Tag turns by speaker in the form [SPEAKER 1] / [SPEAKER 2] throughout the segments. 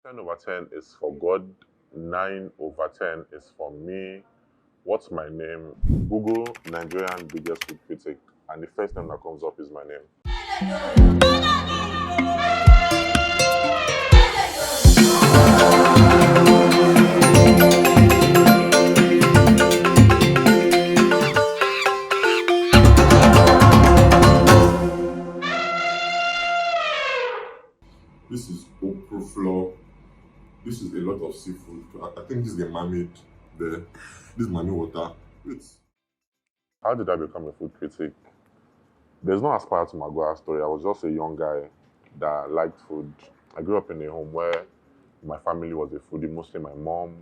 [SPEAKER 1] 10 over 10 is for God, 9 over 10 is for me. What's my name? Google Nigerian biggest food critic, and the first name that comes up is my name.
[SPEAKER 2] This is okra flour. This is a lot of seafood. I think this is the mermaid there. This is mommy water. It's
[SPEAKER 1] How did I become a food critic? There's no aspire to my Maguire story. I was just a young guy that liked food. I grew up in a home where my family was a foodie, mostly my mom.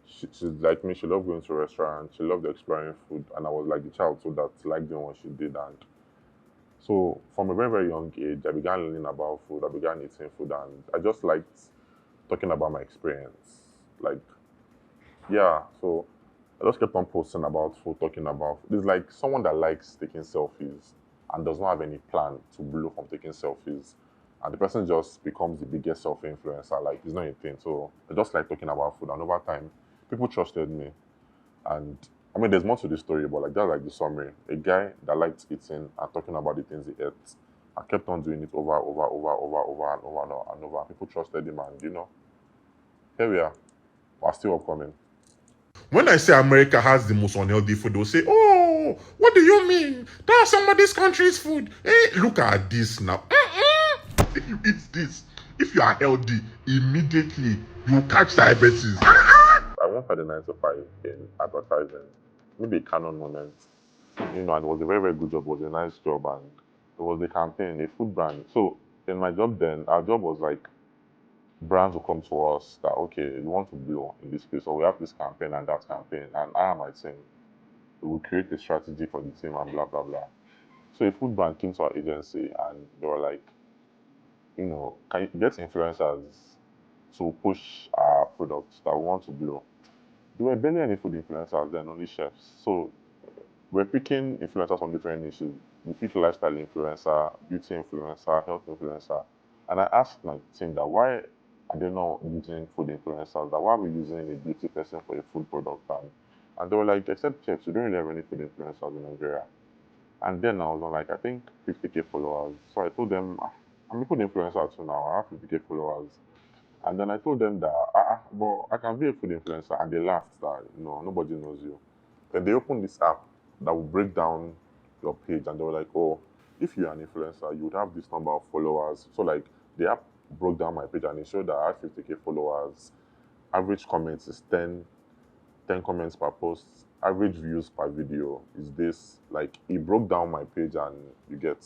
[SPEAKER 1] She's like me, she loved going to restaurants, she loved exploring food, and I was like the child so that liked doing what she did. And so from a very, very young age, I began learning about food, I began eating food, and I just liked talking about my experience. Like, yeah, so I just kept on posting about food, talking about food. It's like someone that likes taking selfies and does not have any plan to blow from taking selfies. And the person just becomes the biggest selfie influencer. Like, it's not a thing. So I just like talking about food. And over time, people trusted me. And I mean, there's more to the story, but like that's like the summary. A guy that liked eating and talking about the things he ate. I kept on doing it over and over. People trusted him, and here we are. We're still upcoming.
[SPEAKER 2] when I say America has the most unhealthy food, they'll say, "Oh, what do you mean? That's somebody's country's food." Hey, look at this now. If you eat this, if you are healthy, immediately you catch diabetes.
[SPEAKER 1] I once had a 9 to 5 in advertising, maybe a Canon moment, and it was a very, very good job. It was a nice job, and it was a campaign, a food brand. So in my job then, our job was like brands will come to us that, okay, we want to blow in this case, so we have this campaign and that campaign, and I and my team, we will create a strategy for the team and blah, blah, blah. So a food brand came to our agency and they were like, can you get influencers to push our products that we want to blow? There were barely any food influencers then, only chefs. So we're picking influencers from different niches. We picked lifestyle influencer, beauty influencer, health influencer. And I asked my team that why are they not using food influencers? That why are we using a beauty person for a food product? And they were like, except chefs, we don't really have any food influencers in Nigeria. And then I was on like, I think 50k followers. So I told them, I'm a food influencer too now. I have 50k followers. And then I told them that, but I can be a food influencer. And they laughed that, nobody knows you. Then they opened this app that will break down your page. And they were like, oh, if you're an influencer, you would have this number of followers. So like the app broke down my page and it showed that I have 50k followers. Average comments is 10 comments per post. Average views per video is this. Like it broke down my page and you get.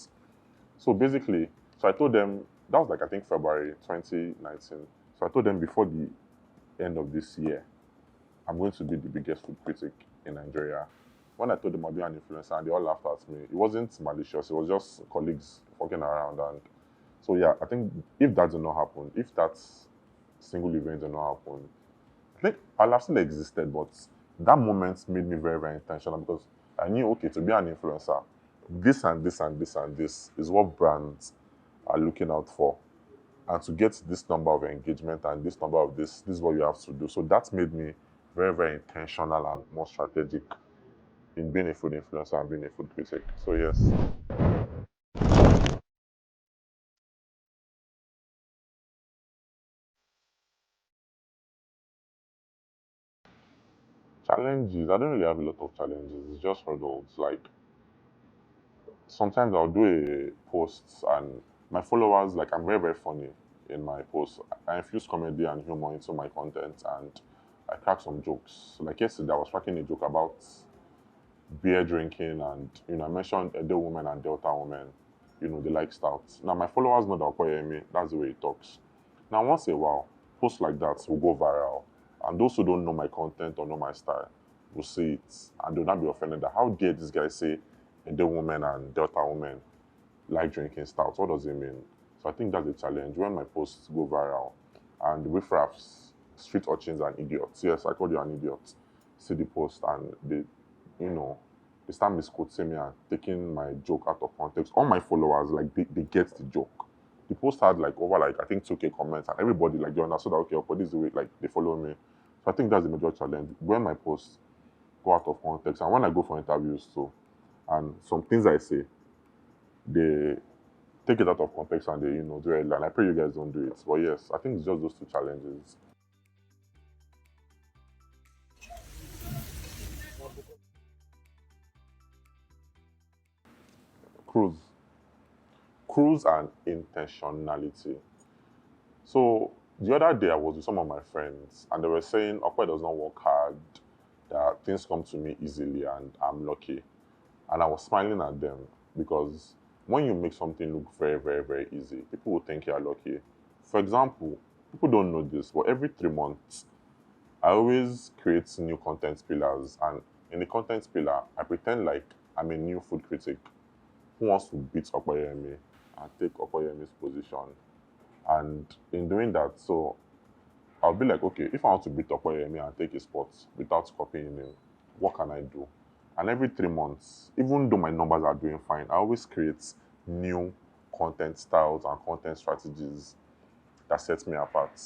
[SPEAKER 1] So basically, so I told them, that was like I think February 2019. So I told them before the end of this year, I'm going to be the biggest food critic in Nigeria. When I told them I'd be an influencer, and they all laughed at me. It wasn't malicious, it was just colleagues fucking around. And so, yeah, I think if that did not happen, if that single event did not happen, I think I'll have still existed, but that moment made me very, very intentional because I knew, okay, to be an influencer, this and this and this and this is what brands are looking out for. And to get this number of engagement and this number of this is what you have to do. So that made me very, very intentional and more strategic in being a food influencer and being a food critic. So yes, challenges. I don't really have a lot of challenges. It's just hurdles. Like sometimes I'll do a post and my followers, like I'm very, very funny in my posts. I infuse comedy and humor into my content and I crack some jokes. Like yesterday, I was cracking a joke about beer drinking and I mentioned Edo women and Delta women, they like stouts. Now my followers know that Opeyemi, that's the way he talks. Now once in a while, posts like that will go viral. And those who don't know my content or know my style will see it and they'll not be offended that how dare this guy say Edo women and Delta women like drinking stouts? What does it mean? So I think that's the challenge when my posts go viral and riffraffs, street urchins and idiots. Yes, I called you an idiot. See the post and you know, they start misquoting me and taking my joke out of context. All my followers, like they get the joke. The post had like over like I think 2K comments, and everybody like they understood that okay, this is the way like they follow me. So I think that's the major challenge when my posts go out of context and when I go for interviews too, and some things I say, they take it out of context and they do it. And I pray you guys don't do it. But yes, I think it's just those two challenges. Cruise, cruise, and intentionality. So the other day I was with some of my friends and they were saying Okwe does not work hard, that things come to me easily and I'm lucky. And I was smiling at them because when you make something look very, very, very easy, people will think you're lucky. For example, people don't know this, but every 3 months, I always create new content pillars. And in the content pillar, I pretend like I'm a new food critic who wants to beat Opeyemi and take Opeyemi's position. And in doing that, so I'll be like, okay, if I want to beat Opeyemi and take his spot without copying him, what can I do? And every 3 months, even though my numbers are doing fine, I always create new content styles and content strategies that sets me apart.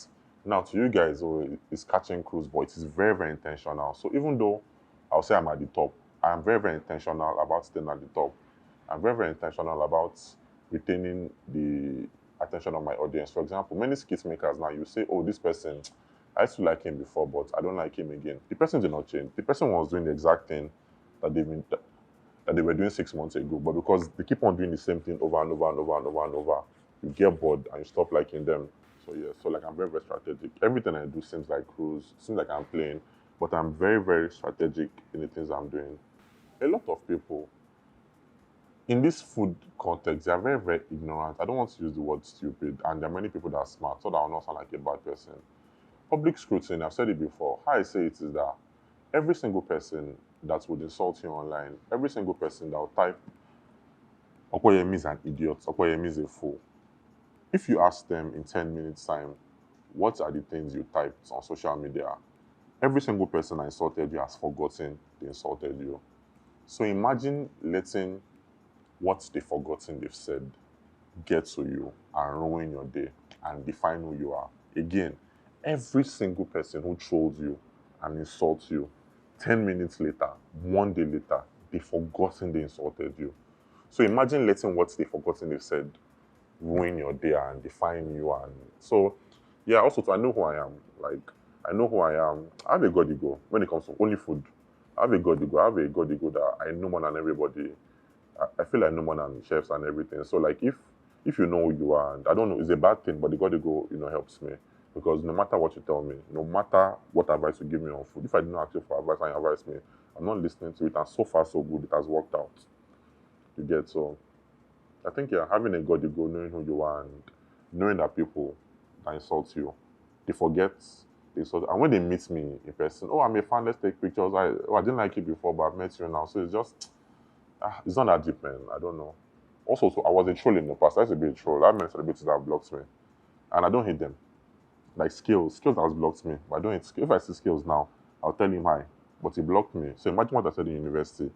[SPEAKER 1] Now, to you guys, it's catching cruise, but it is very, very intentional. So even though I'll say I'm at the top, I'm very, very intentional about staying at the top. I'm very, very intentional about retaining the attention of my audience. For example, many skit makers now, you say, oh, this person, I used to like him before, but I don't like him again. The person did not change. The person was doing the exact thing that that they were doing 6 months ago, but because they keep on doing the same thing over and over and over and over and over, you get bored and you stop liking them. So yeah, so like I'm very, very strategic. Everything I do seems like cruise, seems like I'm playing, but I'm very, very strategic in the things I'm doing. A lot of people in this food context, they are very, very ignorant. I don't want to use the word stupid, and there are many people that are smart, so that I'll not sound like a bad person. Public scrutiny, I've said it before. How I say it is that every single person that would insult you online, every single person that will type, Okoyemi is an idiot, Okoyemi is a fool. If you ask them in 10 minutes' time, what are the things you typed on social media? Every single person that insulted you has forgotten they insulted you. So imagine letting what they've forgotten they've said get to you and ruin your day and define who you are. Again, every single person who trolls you and insults you, 10 minutes later, 1 day later, they've forgotten they insulted you. So imagine letting what they've forgotten they've said ruin your day and define you. And so, yeah, also, I know who I am. Like, I know who I am. I have a god ego when it comes to only food. I have a god ego. I have a god ego that I know more than everybody. I feel I know more than chefs and everything. So, like, if you know who you are, and I don't know, it's a bad thing, but the god ego, helps me. Because no matter what you tell me, no matter what advice you give me on food, if I do not ask you for advice and you advise me, I'm not listening to it. And so far, so good, it has worked out. You get so. I think yeah, having a god ego, knowing who you are, and knowing that people that insult you, they forget they insult. And when they meet me in person, oh, I'm a fan. Let's take pictures. I didn't like you before, but I've met you now. So it's just it's not that deep, man. I don't know. Also, so I was a troll in the past. I used to be a troll. I have many celebrities that have blocked me, and I don't hate them. Like skills has blocked me, but I don't hate skills. If I see skills now, I'll tell him hi, but he blocked me. So imagine what I said in university.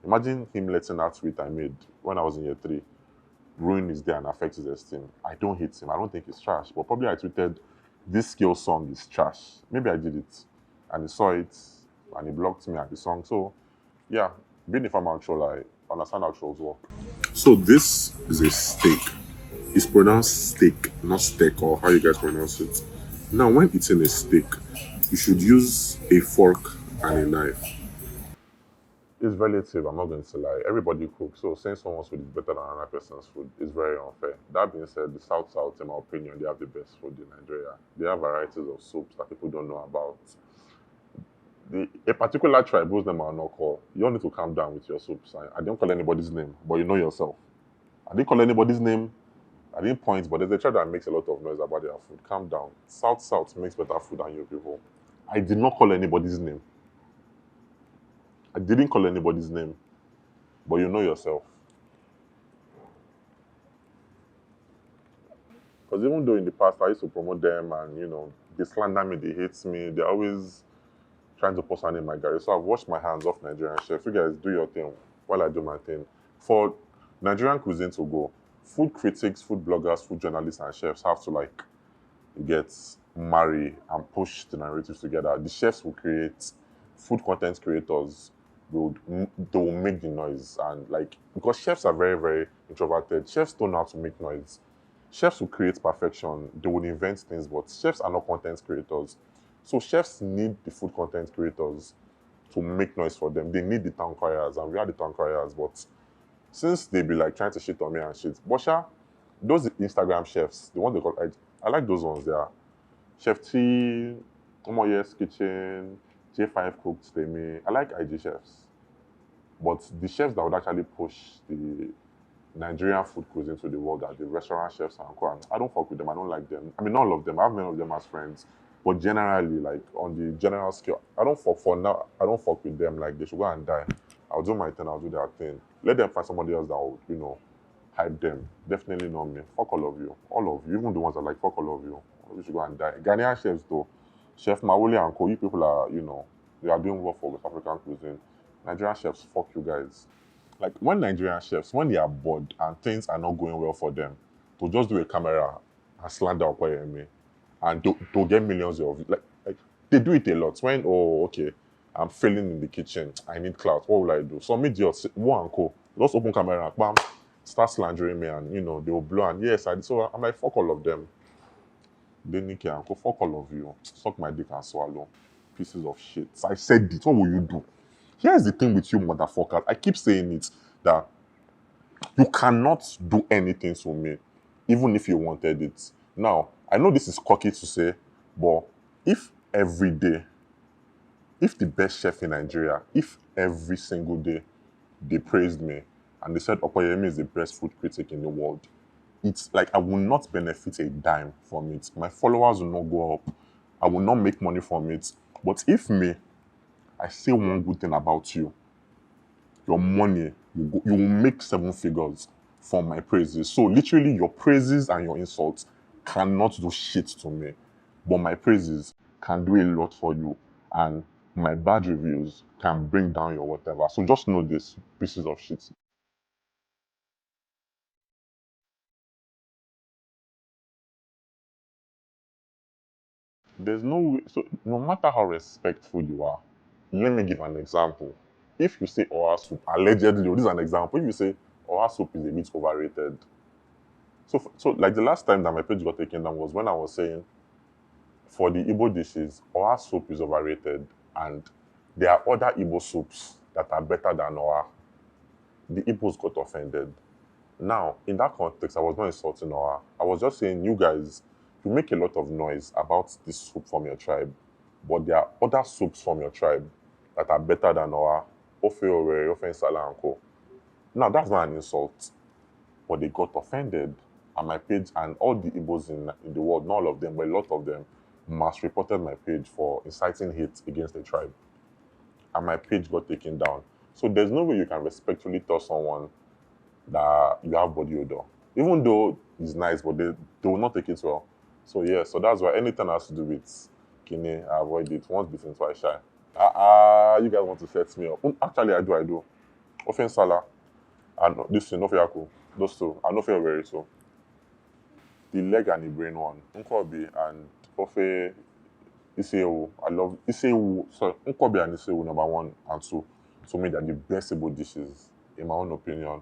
[SPEAKER 1] Imagine him letting that tweet I made when I was in year 3 ruin his day and affect his esteem. I don't hate him. I don't think he's trash. But probably I tweeted, this skill song is trash. Maybe I did it. And he saw it and he blocked me at the song. So, yeah, being a farmer troll, I understand how trolls work. So, this is a steak. It's pronounced steak, not steak, or how you guys pronounce it. Now, when eating a steak, you should use a fork and a knife. It's relative, I'm not going to lie. Everybody cooks, so saying someone's food is better than another person's food is very unfair. That being said, the South, in my opinion, they have the best food in Nigeria. They have varieties of soups that people don't know about. A particular tribe, whose name I'll not call, you all need to calm down with your soups. I didn't call anybody's name, but you know yourself. I didn't call anybody's name, I didn't point, but there's a tribe that makes a lot of noise about their food. Calm down. South makes better food than you people. I did not call anybody's name. I didn't call anybody's name, but you know yourself. Because even though in the past I used to promote them and, they slander me, they hate me, they're always trying to post in my garage. So I've washed my hands off Nigerian chefs. You guys do your thing while I do my thing. For Nigerian cuisine to go, food critics, food bloggers, food journalists, and chefs have to like get marry and push the narratives together. The chefs will create, food content creators they will make the noise, and like because chefs are very very introverted. Chefs don't know how to make noise. Chefs will create perfection. They will invent things, but chefs are not content creators. So chefs need the food content creators to make noise for them. They need the town criers, and we are the town criers. But since they be like trying to shit on me and shit, but sha, those Instagram chefs, the one they call I like those ones. They are Chef T, Omoye's Kitchen, J5 Cooks, they me. I like IG chefs. But the chefs that would actually push the Nigerian food cuisine to the world are the restaurant chefs and co. And I don't fuck with them. I don't like them. I mean, not all of them. I have many of them as friends. But generally, like on the general scale, I don't fuck for now. I don't fuck with them. Like they should go and die. I'll do my thing. I'll do their thing. Let them find somebody else that will, hype them. Definitely not me. Fuck all of you. All of you. Even the ones that like fuck all of you. You should go and die. Ghanaian chefs though, Chef Mawule and Co. You people are, you are doing well for West African cuisine. Nigerian chefs, fuck you guys. Like when Nigerian chefs, when they are bored and things are not going well for them, to just do a camera and slander Opeyemi and to get millions of like they do it a lot. When okay, I'm failing in the kitchen, I need clout. What will I do? Some idiots, one and co. Just open camera, bam, start slandering me, and they will blow. And yes, so I'm like fuck all of them. Denike and co. Fuck all of you. Suck my dick and swallow. Pieces of shit. I said it. What will you do? Here's the thing with you motherfuckers. I keep saying it that you cannot do anything to me, even if you wanted it. Now, I know this is cocky to say, but if every day, if the best chef in Nigeria, if every single day they praised me and they said Opeyemi is the best food critic in the world, it's like I will not benefit a dime from it. My followers will not go up. I will not make money from it. But if I say one good thing about you, your money, you will make 7 figures from my praises. So literally your praises and your insults cannot do shit to me. But my praises can do a lot for you. And my bad reviews can bring down your whatever. So just know this, pieces of shit. There's no way, so no matter how respectful you are, let me give an example. If you say oha soup, allegedly, this is an example, if you say oha soup is a bit overrated. So like the last time that my page got taken down was when I was saying for the Igbo dishes, oha soup is overrated and there are other Igbo soups that are better than oha. The Igbos got offended. Now, in that context, I was not insulting oha. I was just saying, you guys, you make a lot of noise about this soup from your tribe, but there are other soups from your tribe that are better than oha. Ofe Ore, Ofe Nsala and Co. Now, that's not an insult, but they got offended. And my page, and all the Igbos in the world, not all of them, but a lot of them, mass reported my page for inciting hate against the tribe. And my page got taken down. So there's no way you can respectfully tell someone that you have body odor. Even though it's nice, but they will not take it well. So yeah, so that's why anything has to do with kidney, I avoid it. Once bitten, twice shy. You guys want to set me up. Actually, I do. Ofe Nsala and this thing, Ofe Aku. Those two. And Ofe Oweri too. The leg and the brain one. Nkobi and Ofe Isewu. I love Isewu. Sorry, Nkobi and Isewu number 1 and 2. To me, they're the best Igbo dishes, in my own opinion.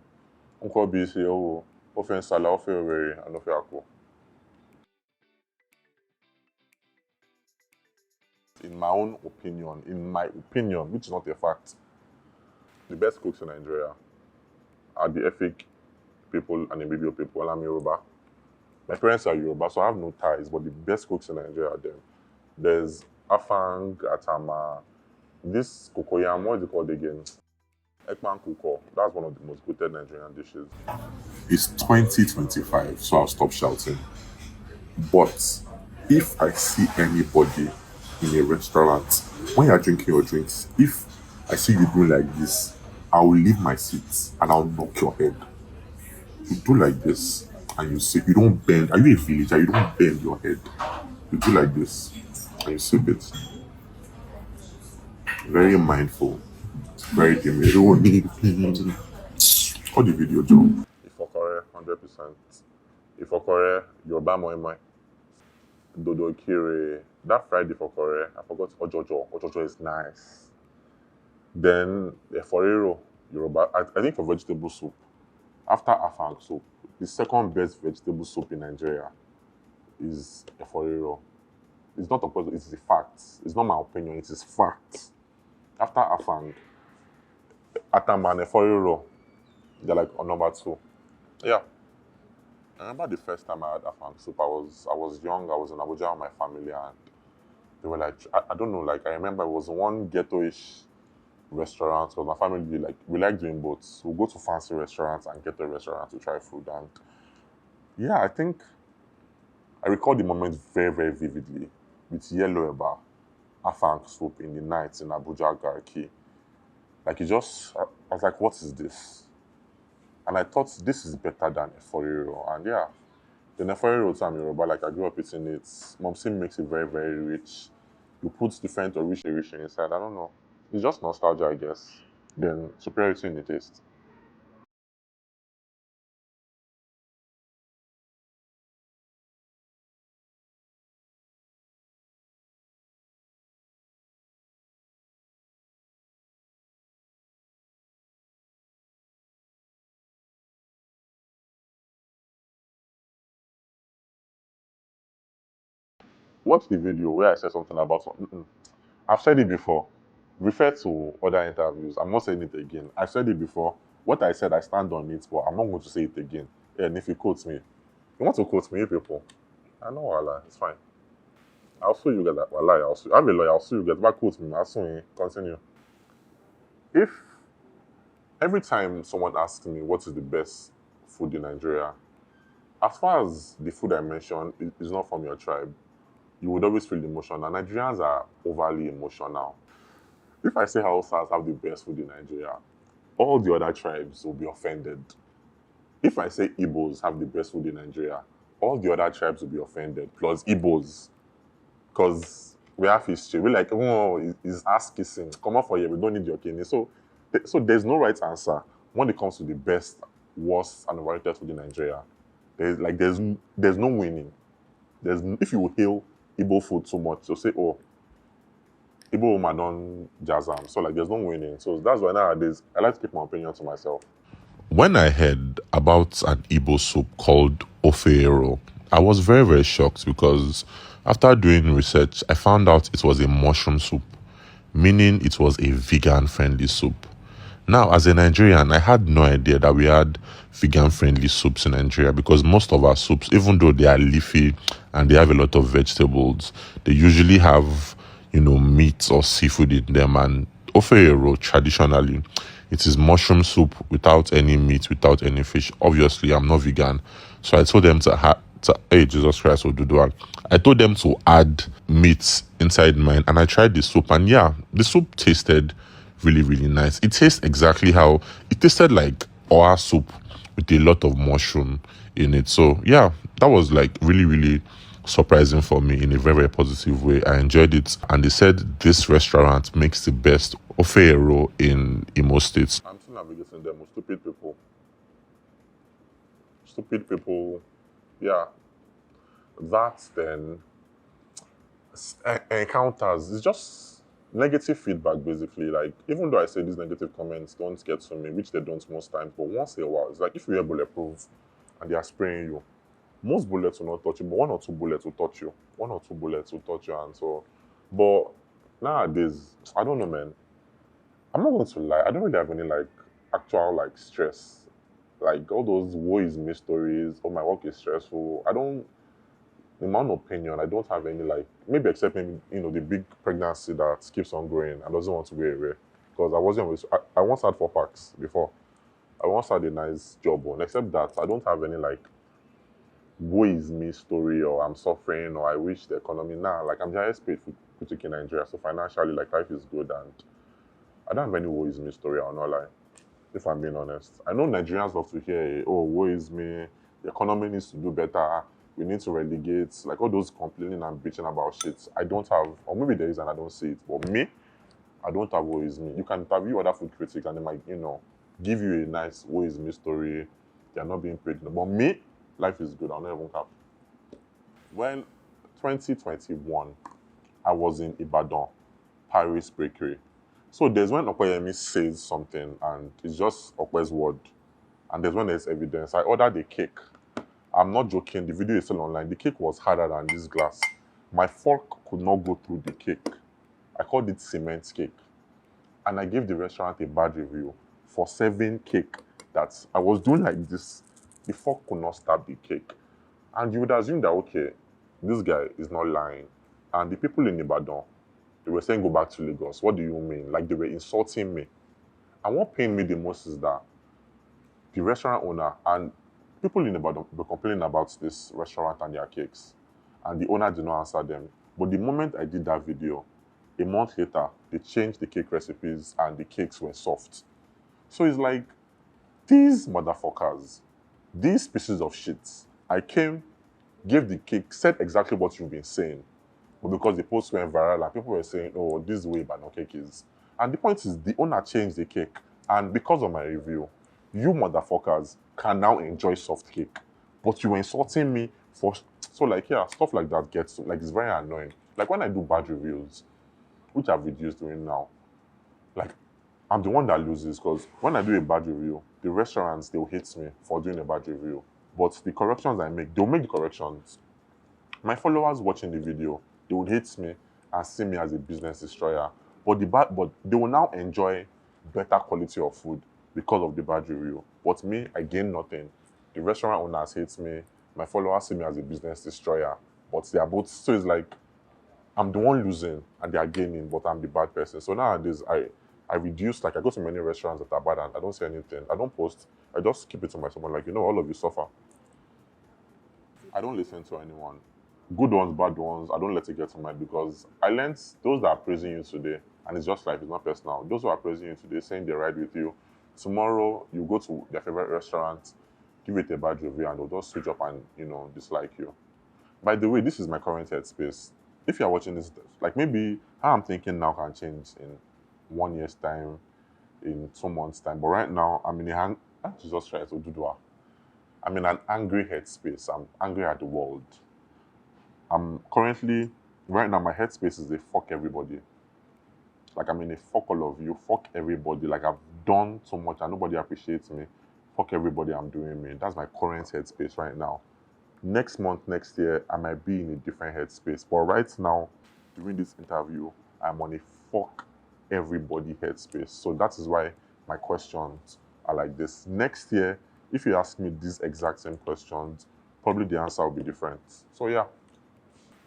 [SPEAKER 1] Nkobi Isewu, Ofe Nsala, Ofe Oweri, and Ofe Aku. In my opinion, which is not a fact, the best cooks in Nigeria are the Efik people and the Ibibio people. I'm Yoruba. My parents are Yoruba, so I have no ties, but the best cooks in Nigeria are them. There's Afang, Atama, this Kokoyam, what is it called again? Ekman Kuko. That's one of the most quoted Nigerian dishes. It's 2025, so I'll stop shouting. But if I see anybody in a restaurant, when you're drinking your drinks, if I see you doing like this, I will leave my seat and I'll knock your head. You do like this and you say, you don't bend. Are you a villager? You don't bend your head. You do like this and you sip it. Very mindful. Very demure. Call the video, Joe. 100%. Ifokore, Yoruba moi moi, dodo kire. That fried ifokore, I forgot ojojo. Ojojo is nice. Then eforiro, Yoruba. I think for vegetable soup, after afang soup, the second best vegetable soup in Nigeria is eforiro. It's not opposite, it's the fact. It's not my opinion, it is fact. After afang, atama and eforiro, they're like on number two. Yeah. I remember the first time I had afang soup. I was young. I was in Abuja with my family, and they were like, I don't know. Like I remember it was one ghetto-ish restaurant. Because my family like we like doing both. We'll go to fancy restaurants and ghetto restaurants to try food. And yeah, I think I recall the moment very very vividly with yellow eba afang soup in the night in Abuja Garki. Like it just, I was like, what is this? And I thought this is better than eforiro. And yeah, the Nefari time Yoruba, like I grew up eating it. Momsim makes it very, very rich. You put different orish inside. I don't know. It's just nostalgia, I guess. Then superiority in the taste. Watch the video where I said something about something. I've said it before. Refer to other interviews. I'm not saying it again. I've said it before. What I said, I stand on it, but I'm not going to say it again. And if you quote me, you want to quote me, people? I know, Allah. It's fine. I'll sue you guys. Wallahi, I'll sue. I'm a lawyer. I'll sue you guys. Back quote me. I'll sue you. Continue. If every time someone asks me what is the best food in Nigeria, as far as the food I mentioned is not from your tribe, you would always feel emotional. Nigerians are overly emotional. If I say Hausas have the best food in Nigeria, all the other tribes will be offended. If I say Igbos have the best food in Nigeria, all the other tribes will be offended, plus Igbos, because we have history. We're like, oh, it's ass kissing. Come on for here, we don't need your kidney. So there's no right answer when it comes to the best, worst, and overrated food in Nigeria. There's no winning. If you hail Igbo food too much, you'll say, oh, Igbo woman don't jazz am. So like there's no winning. So that's why nowadays I like to keep my opinion to myself. When I heard about an Igbo soup called ofeero, I was very, very shocked because after doing research, I found out it was a mushroom soup, meaning it was a vegan-friendly soup. Now, as a Nigerian, I had no idea that we had vegan-friendly soups in Nigeria because most of our soups, even though they are leafy and they have a lot of vegetables, they usually have, meat or seafood in them. And ofeero, traditionally, it is mushroom soup without any meat, without any fish. Obviously, I'm not vegan, so I told them hey, Jesus Christ, Oduduwa. I told them to add meat inside mine, and I tried the soup, and yeah, the soup tasted really, really nice. It tastes exactly how it tasted, like oha soup with a lot of mushroom in it. So yeah, that was like really, really surprising for me in a very, very positive way. I enjoyed it, and they said this restaurant makes the best ofeero in Imo State. I'm still navigating them. Stupid people. Stupid people. Yeah. That then encounters. It's just negative feedback, basically. Like, even though I say these negative comments don't get to me, which they don't most times, but once in a while, it's like if you hear bulletproof and they are spraying you, most bullets will not touch you, but one or two bullets will touch you. One or two bullets will touch you, and so. But nowadays, I don't know, man. I'm not going to lie. I don't really have any like actual like stress. Like all those woe is me stories. Oh, my work is stressful. I don't. In my own opinion, I don't have any like maybe except maybe the big pregnancy that keeps on growing and doesn't want to go away. Because I wasn't always, I once had 4 packs before. I once had a nice job on. Except that I don't have any like woe is me story or I'm suffering or I wish the economy now. Like I'm the highest paid food critic in Nigeria, so financially like life is good and I don't have any woe is me story. I'll not lie, if I'm being honest. I know Nigerians love to hear, oh, woe is me, the economy needs to do better, we need to relegate, like all those complaining and bitching about shit. I don't have, or maybe there is and I don't see it, but me, I don't have woe is me. You can interview other food critics and they might, give you a nice woe is me story They are not being paid. But me, life is good. I'll not even cap. When 2021, I was in Ibadan, Paris Bakery. So there's when Opeyemi says something and it's just Ope's word. And there's when there's evidence. I ordered a cake. I'm not joking. The video is still online. The cake was harder than this glass. My fork could not go through the cake. I called it cement cake. And I gave the restaurant a bad review for serving cake that I was doing like this. The fork could not stab the cake. And you would assume that, okay, this guy is not lying. And the people in Ibadan, they were saying, go back to Lagos. What do you mean? Like, they were insulting me. And what pained me the most is that the restaurant owner and people in Ibadan were complaining about this restaurant and their cakes. And the owner did not answer them. But the moment I did that video, a month later, they changed the cake recipes and the cakes were soft. So it's like, these motherfuckers, these pieces of shit, I came, gave the cake, said exactly what you've been saying. But because the post went viral and people were saying, oh, this is the way Ibadan cake is. And the point is, the owner changed the cake. And because of my review, you motherfuckers can now enjoy soft cake. But you were insulting me for... So like, yeah, stuff like that gets... Like, it's very annoying. Like, when I do bad reviews, which I've reduced doing now, like, I'm the one that loses because when I do a bad review, the restaurants, they'll hate me for doing a bad review. But the corrections I make, they'll make the corrections. My followers watching the video, they would hate me and see me as a business destroyer. But they will now enjoy better quality of food because of the bad review. But me, I gain nothing. The restaurant owners hate me. My followers see me as a business destroyer. But they are both, so it's like, I'm the one losing and they are gaining, but I'm the bad person. So nowadays, I reduce, like I go to many restaurants that are bad and I don't say anything. I don't post. I just keep it to myself. I'm like, all of you suffer. I don't listen to anyone. Good ones, bad ones, I don't let it get to my, because I learned those that are praising you today, and it's just life, it's not personal. Those who are praising you today, saying they ride with you, tomorrow you go to their favorite restaurant, give it a bad review, and they'll just switch up and, dislike you. By the way, this is my current headspace. If you're watching this, like maybe how I'm thinking now can change in 1 year's time, in 2 months' time. But right now, I'm in Jesus Christ, Odudua. I'm in an angry headspace. I'm angry at the world. I'm currently, right now, my headspace is a fuck everybody. Like, I'm in a fuck all of you, fuck everybody. Like, I've done so much and nobody appreciates me. Fuck everybody, I'm doing me. That's my current headspace right now. Next month, next year, I might be in a different headspace. But right now, during this interview, I'm on a fuck everybody headspace. So that is why my questions are like this. Next year, if you ask me these exact same questions, probably the answer will be different. So yeah.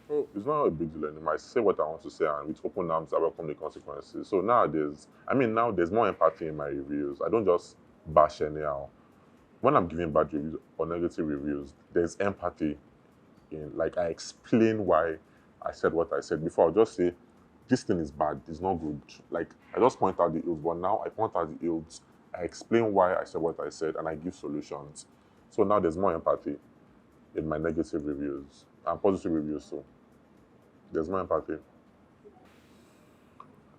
[SPEAKER 1] So it's not a big deal anymore. I say what I want to say, and with open arms, I welcome the consequences. So nowadays, now there's more empathy in my reviews. I don't just bash anyhow. When I'm giving bad reviews or negative reviews, there's empathy in, like, I explain why I said what I said. Before, I'll just say, this thing is bad, it's not good. Like, I just point out the ills, but now I point out the ills, I explain why I said what I said, and I give solutions. So now there's more empathy in my negative reviews and positive reviews too. There's more empathy.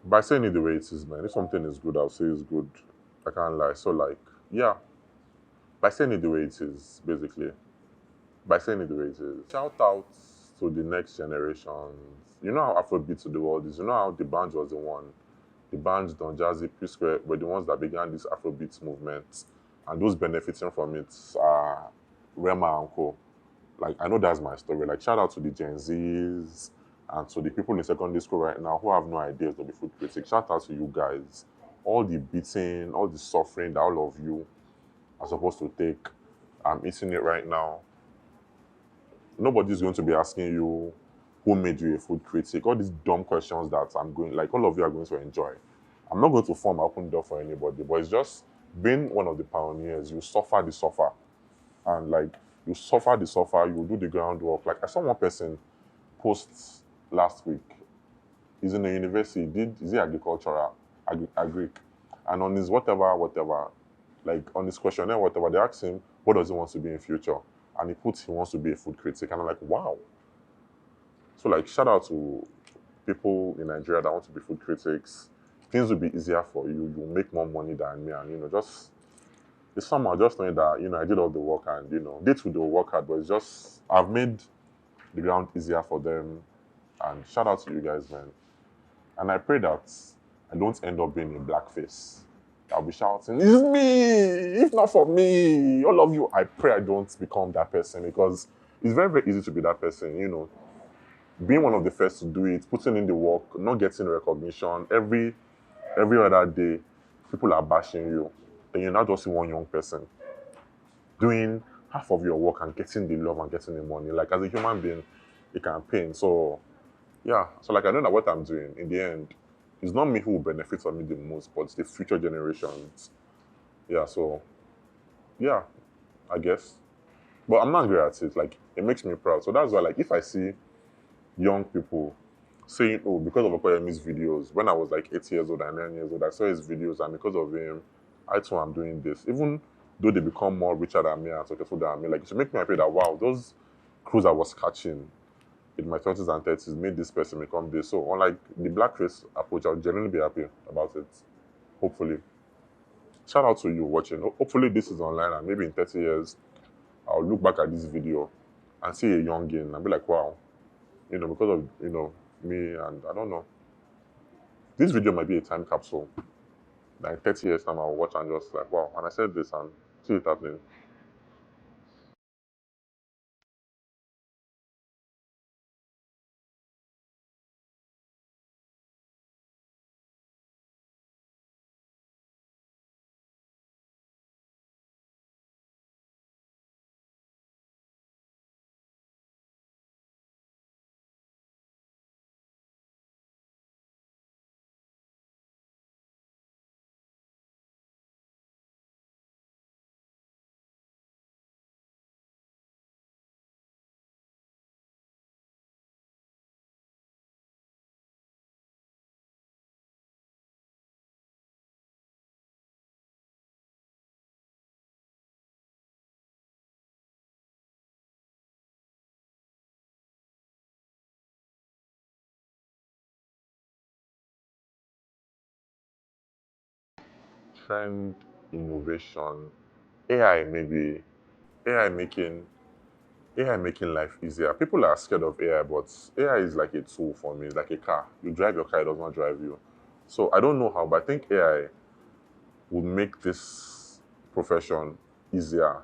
[SPEAKER 1] By saying it the way it is, man, if something is good, I'll say it's good. I can't lie. So, like, yeah. By saying it the way it is, basically. By saying it the way it is. Shout out to the next generations. You know how Afrobeat to the world is. You know how the band was the one. The bands, Don Jazzy, P-Square, were the ones that began this Afrobeat movement. And those benefiting from it are Rema and Co. Like, I know that's my story. Like, shout out to the Gen Zs and to the people in secondary school right now who have no ideas to be food critics. Shout out to you guys. All the beating, all the suffering that all of you are supposed to take. I'm eating it right now. Nobody's going to be asking you who made you a food critic. All these dumb questions that all of you are going to enjoy. I'm not going to form an open door for anybody, but it's just being one of the pioneers. You suffer the suffer. And like, you suffer the suffer, you do the groundwork. Like, I saw one person post last week. He's in a university, is he agricultural, agric. And on his whatever, like on his questionnaire, whatever, they asked him, what does he want to be in future? And he wants to be a food critic. And I'm like, wow. So like, shout out to people in Nigeria that want to be food critics. Things will be easier for you. You'll make more money than me. And, just it's somehow just knowing that, I did all the work and, they too, they'll work hard, but it's just, I've made the ground easier for them. And shout out to you guys, man. And I pray that I don't end up being a blackface. I'll be shouting, it's me! If not for me, all of you, I pray I don't become that person, because it's very, very easy to be that person, being one of the first to do it, putting in the work, not getting recognition. Every other day, people are bashing you. And you're not just one young person doing half of your work and getting the love and getting the money. Like, as a human being, it can pain. So, yeah. So, like, I know that what I'm doing, in the end, it's not me who will benefit from it the most, but the future generations. Yeah, so, yeah, I guess. But I'm not great at it. Like, it makes me proud. So that's why, like, if I see young people saying, oh, because of Opeyemi's videos, when I was like 8 years old and 9 years old, I saw his videos, and because of him, I too am doing this. Even though they become more richer than me and successful than me, like, it should make me happy that, wow, those crews I was catching in my 20s and 30s made this person become this. So, unlike the black race approach, I'll genuinely be happy about it. Hopefully. Shout out to you watching. Hopefully, this is online, and maybe in 30 years, I'll look back at this video and see a youngin and be like, wow, because of, me, and I don't know. This video might be a time capsule. Like 30 years time, I'll watch and just like, wow, and I said this and see it happening. Trend, innovation, AI maybe, AI making AI making life easier. People are scared of AI, but AI is like a tool for me. It's like a car. You drive your car, it does not drive you. So I don't know how, but I think AI would make this profession easier.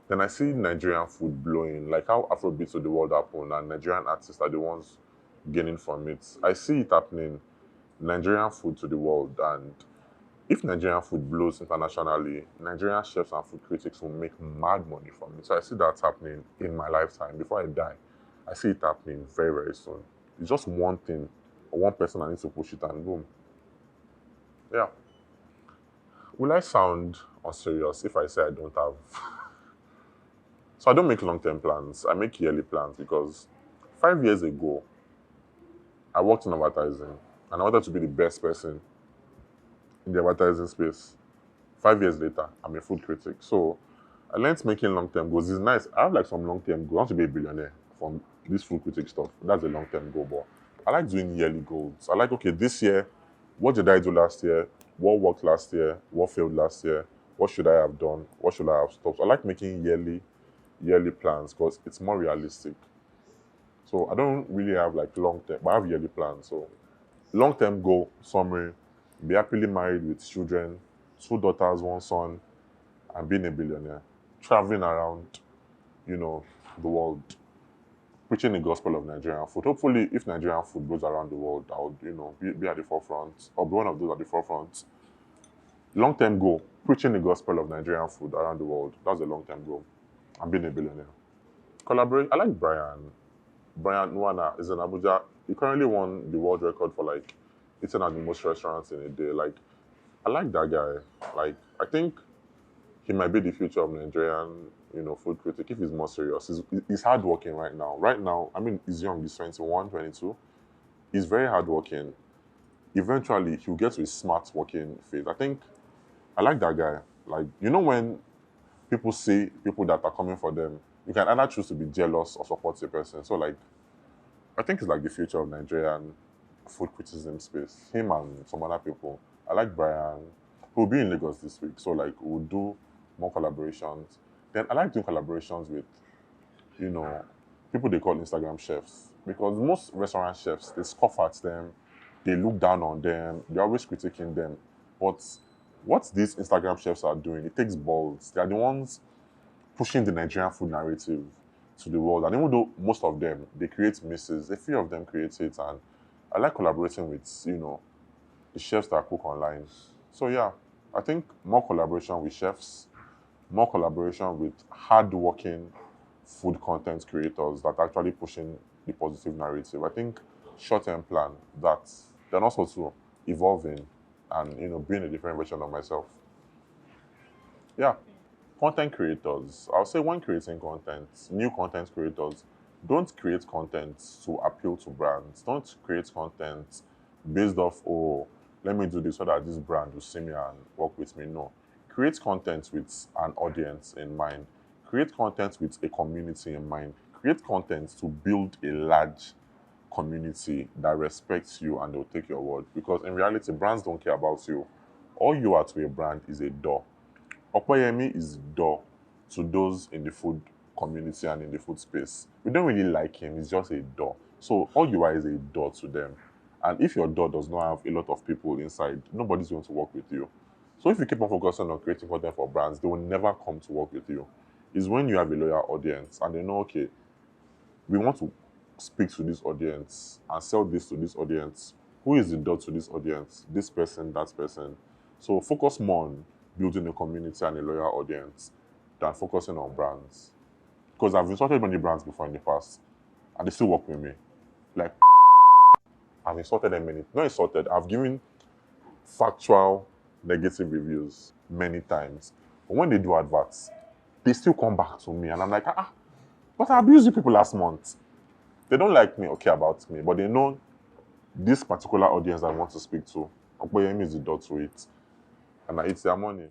[SPEAKER 1] Then I see Nigerian food blowing, like how Afrobeats to the world happen, and Nigerian artists are the ones gaining from it. I see it happening, Nigerian food to the world, and if Nigerian food blows internationally, Nigerian chefs and food critics will make mad money from it. So I see that happening in my lifetime. Before I die, I see it happening very, very soon. It's just one thing, or one person I need to push it, and boom. Yeah. Will I sound unserious if I say I don't have? So I don't make long-term plans. I make yearly plans, because 5 years ago, I worked in advertising and I wanted to be the best person in the advertising space. 5 years later, I'm a food critic. So I learned making long-term goals. It's nice. I have like some long-term goals. I want to be a billionaire from this food critic stuff. That's a long-term goal. But I like doing yearly goals. I like, okay, this year, what did I do last year? What worked last year? What failed last year? What should I have done? What should I have stopped? I like making yearly plans, because it's more realistic. So I don't really have like long-term, but I have yearly plans. So long-term goal summary: be happily married with children, 2 daughters, 1 son, and being a billionaire, traveling around, the world, preaching the gospel of Nigerian food. Hopefully, if Nigerian food goes around the world, I would, be at the forefront, or be one of those at the forefront. Long-term goal: preaching the gospel of Nigerian food around the world. That's a long-term goal. And being a billionaire. Collaborate. I like Brian. Brian Nwana is in Abuja. He currently won the world record for like eating at the most restaurants in a day. Like, I like that guy. Like, I think he might be the future of Nigerian, food critic if he's more serious. He's hardworking right now. Right now, I mean, he's young. He's 21, 22. He's very hardworking. Eventually, he'll get to his smart working phase. I think I like that guy. Like, when people see people that are coming for them, you can either choose to be jealous or support the person. So, like, I think it's like the future of Nigerian food criticism space. Him and some other people. I like Brian. He'll be in Lagos this week. So, like, we'll do more collaborations. Then I like doing collaborations with, people they call Instagram chefs. Because most restaurant chefs, they scoff at them, they look down on them, they're always critiquing them. But what these Instagram chefs are doing, it takes balls. They are the ones pushing the Nigerian food narrative to the world. And even though most of them, they create misses, a few of them create it. And I like collaborating with, the chefs that cook online. So yeah, I think more collaboration with chefs, more collaboration with hard-working food content creators that are actually pushing the positive narrative. I think short-term plan that then also to evolving and being a different version of myself. Yeah, content creators. I'll say when creating content, new content creators, don't create content to appeal to brands. Don't create content based off, oh, let me do this so that this brand will see me and work with me. No. Create content with an audience in mind. Create content with a community in mind. Create content to build a large community that respects you and they'll take your word. Because in reality, brands don't care about you. All you are to a brand is a door. Opeyemi is the door to those in the food community and in the food space. We don't really like him, he's just a door. So all you are is a door to them. And if your door does not have a lot of people inside, nobody's going to work with you. So if you keep on focusing on creating content for brands, they will never come to work with you. It's when you have a loyal audience and they know, okay, we want to speak to this audience and sell this to this audience. Who is the door to this audience? This person, that person. So focus more on building a community and a loyal audience than focusing on brands. Because I've insulted many brands before in the past and they still work with me. Like, I've insulted them many, not insulted, I've given factual negative reviews many times. But when they do adverts, they still come back to me and I'm like, but I abused you people last month. They don't like me or care about me, but they know this particular audience I want to speak to. Opeyemi is the door to it. And I eat their money.